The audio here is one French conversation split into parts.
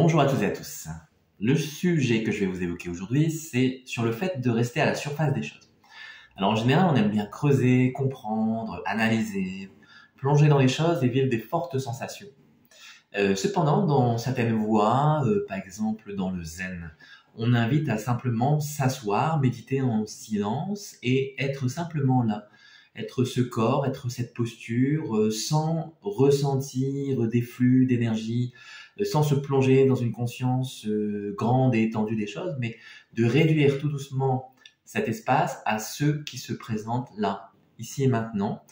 Bonjour à toutes et à tous. Le sujet que je vais vous évoquer aujourd'hui, c'est sur le fait de rester à la surface des choses. Alors en général, on aime bien creuser, comprendre, analyser, plonger dans les choses et vivre des fortes sensations. Cependant, dans certaines voies, par exemple dans le zen, on invite à simplement s'asseoir, méditer en silence et être simplement là. Être ce corps, être cette posture, sans ressentir des flux d'énergie, sans se plonger dans une conscience grande et étendue des choses, mais de réduire tout doucement cet espace à ceux qui se présentent là, ici et maintenant,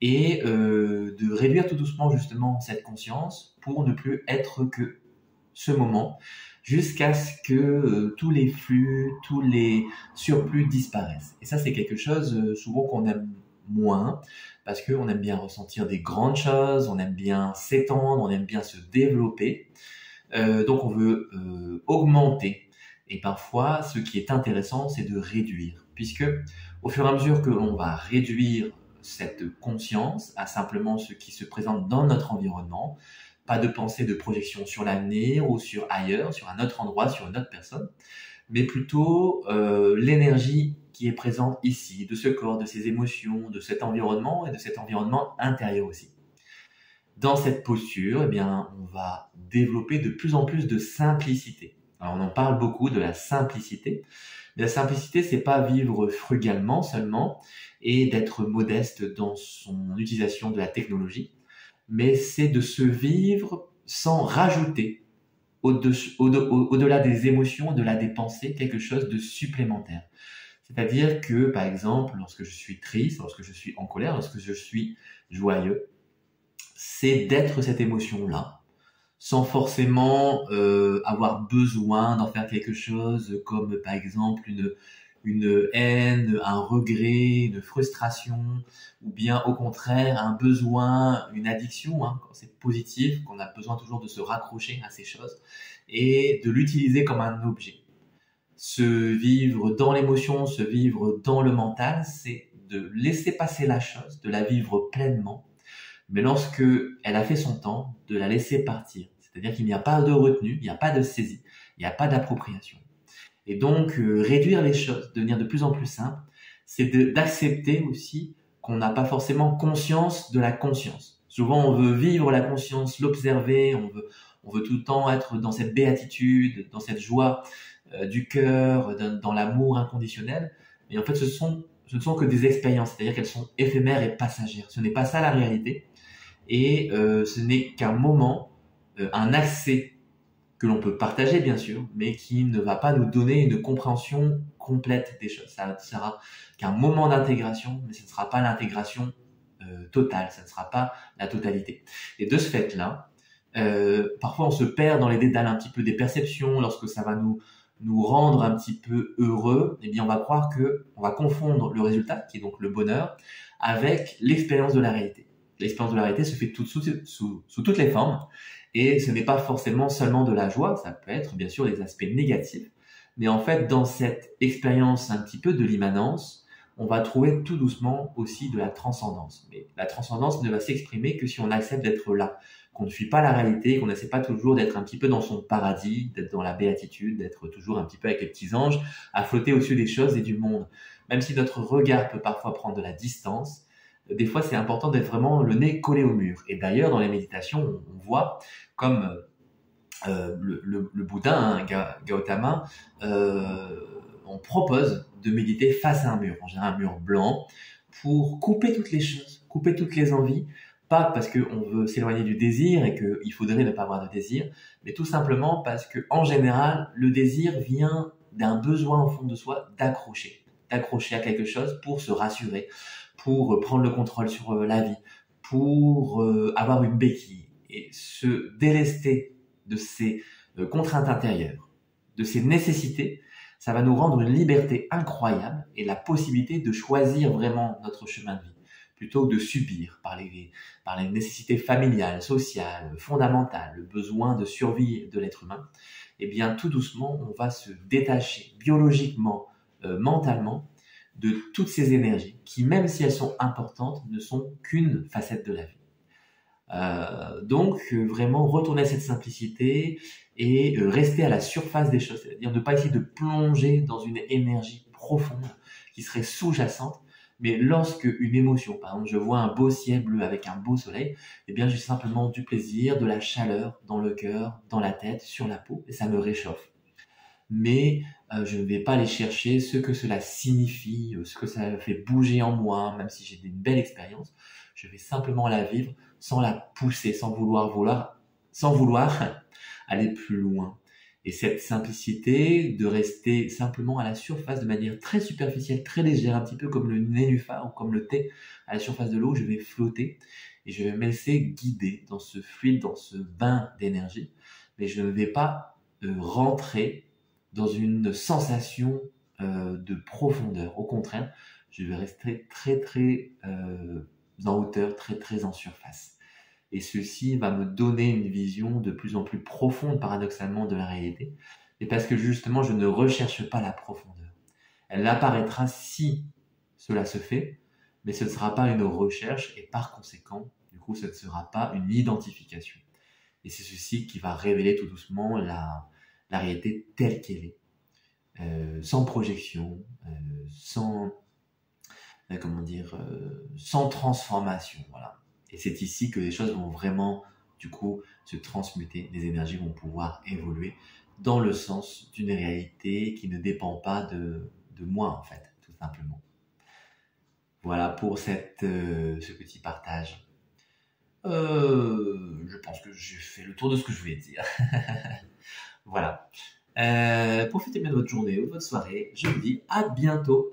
et de réduire tout doucement justement cette conscience pour ne plus être que ce moment, jusqu'à ce que tous les flux, tous les surplus disparaissent. Et ça, c'est quelque chose souvent qu'on aime moins, parce qu'on aime bien ressentir des grandes choses, on aime bien s'étendre, on aime bien se développer. Donc on veut augmenter. Et parfois, ce qui est intéressant, c'est de réduire, puisque au fur et à mesure que l'on va réduire cette conscience à simplement ce qui se présente dans notre environnement, pas de pensée de projection sur l'avenir ou sur ailleurs, sur un autre endroit, sur une autre personne, mais plutôt l'énergie qui est présente ici, de ce corps, de ces émotions, de cet environnement et de cet environnement intérieur aussi. Dans cette posture, eh bien, on va développer de plus en plus de simplicité. Alors, on en parle beaucoup de la simplicité. Mais la simplicité, c'est pas vivre frugalement seulement et d'être modeste dans son utilisation de la technologie, mais c'est de se vivre sans rajouter au-delà des émotions, au-delà des pensées, quelque chose de supplémentaire. C'est-à-dire que, par exemple, lorsque je suis triste, lorsque je suis en colère, lorsque je suis joyeux, c'est d'être cette émotion-là, sans forcément avoir besoin d'en faire quelque chose comme, par exemple, une haine, un regret, une frustration, ou bien au contraire un besoin, une addiction, hein, quand c'est positif, qu'on a besoin toujours de se raccrocher à ces choses, et de l'utiliser comme un objet. Se vivre dans l'émotion, se vivre dans le mental, c'est de laisser passer la chose, de la vivre pleinement, mais lorsque elle a fait son temps, de la laisser partir. C'est-à-dire qu'il n'y a pas de retenue, il n'y a pas de saisie, il n'y a pas d'appropriation. Et donc, réduire les choses, devenir de plus en plus simple, c'est d'accepter aussi qu'on n'a pas forcément conscience de la conscience. Souvent, on veut vivre la conscience, l'observer, on veut tout le temps être dans cette béatitude, dans cette joie du cœur, dans l'amour inconditionnel. Mais en fait, ce ne sont que des expériences, c'est-à-dire qu'elles sont éphémères et passagères. Ce n'est pas ça la réalité. Et ce n'est qu'un moment, un accès que l'on peut partager bien sûr, mais qui ne va pas nous donner une compréhension complète des choses. Ça ne sera qu'un moment d'intégration, mais ce ne sera pas l'intégration totale, ça ne sera pas la totalité. Et de ce fait-là, parfois on se perd dans les dédales un petit peu des perceptions, lorsque ça va nous rendre un petit peu heureux, eh bien on va croire que on va confondre le résultat, qui est donc le bonheur, avec l'expérience de la réalité. L'expérience de la réalité se fait sous toutes les formes, et ce n'est pas forcément seulement de la joie, ça peut être bien sûr des aspects négatifs, mais en fait dans cette expérience un petit peu de l'immanence, on va trouver tout doucement aussi de la transcendance. Mais la transcendance ne va s'exprimer que si on accepte d'être là, qu'on ne fuit pas la réalité, qu'on n'essaie pas toujours d'être un petit peu dans son paradis, d'être dans la béatitude, d'être toujours un petit peu avec les petits anges, à flotter au-dessus des choses et du monde. Même si notre regard peut parfois prendre de la distance, des fois c'est important d'être vraiment le nez collé au mur. Et d'ailleurs dans les méditations, on voit comme le Bouddha, hein, Gautama, on propose de méditer face à un mur, en général un mur blanc, pour couper toutes les choses, couper toutes les envies, pas parce qu'on veut s'éloigner du désir et qu'il faudrait ne pas avoir de désir, mais tout simplement parce que en général, le désir vient d'un besoin au fond de soi d'accrocher à quelque chose pour se rassurer, pour prendre le contrôle sur la vie, pour avoir une béquille et se délester de ces contraintes intérieures, de ces nécessités. Ça va nous rendre une liberté incroyable et la possibilité de choisir vraiment notre chemin de vie, plutôt que de subir par les nécessités familiales, sociales, fondamentales, le besoin de survie de l'être humain. Eh bien, tout doucement, on va se détacher biologiquement, mentalement, de toutes ces énergies qui, même si elles sont importantes, ne sont qu'une facette de la vie. Donc, vraiment retourner à cette simplicité et rester à la surface des choses, c'est-à-dire ne pas essayer de plonger dans une énergie profonde qui serait sous-jacente, mais lorsque une émotion, par exemple, je vois un beau ciel bleu avec un beau soleil, eh bien, j'ai simplement du plaisir, de la chaleur dans le cœur, dans la tête, sur la peau, et ça me réchauffe. Mais je ne vais pas aller chercher ce que cela signifie, ce que ça fait bouger en moi, même si j'ai une belle expérience. Je vais simplement la vivre sans la pousser, sans vouloir aller plus loin. Et cette simplicité de rester simplement à la surface de manière très superficielle, très légère, un petit peu comme le nénuphar ou comme le thé à la surface de l'eau, je vais flotter et je vais me laisser guider dans ce fluide, dans ce bain d'énergie. Mais je ne vais pas rentrer dans une sensation de profondeur. Au contraire, je vais rester très très en hauteur, très très en surface. Et ceci va me donner une vision de plus en plus profonde, paradoxalement, de la réalité. Et parce que justement, je ne recherche pas la profondeur. Elle apparaîtra si cela se fait, mais ce ne sera pas une recherche et par conséquent, du coup, ce ne sera pas une identification. Et c'est ceci qui va révéler tout doucement la réalité telle qu'elle est, sans projection, sans, comment dire, sans transformation. Voilà. Et c'est ici que les choses vont vraiment, du coup, se transmuter, les énergies vont pouvoir évoluer dans le sens d'une réalité qui ne dépend pas de moi, en fait, tout simplement. Voilà pour ce petit partage. Je pense que j'ai fait le tour de ce que je voulais dire. Voilà. Profitez bien de votre journée ou de votre soirée. Je vous dis à bientôt.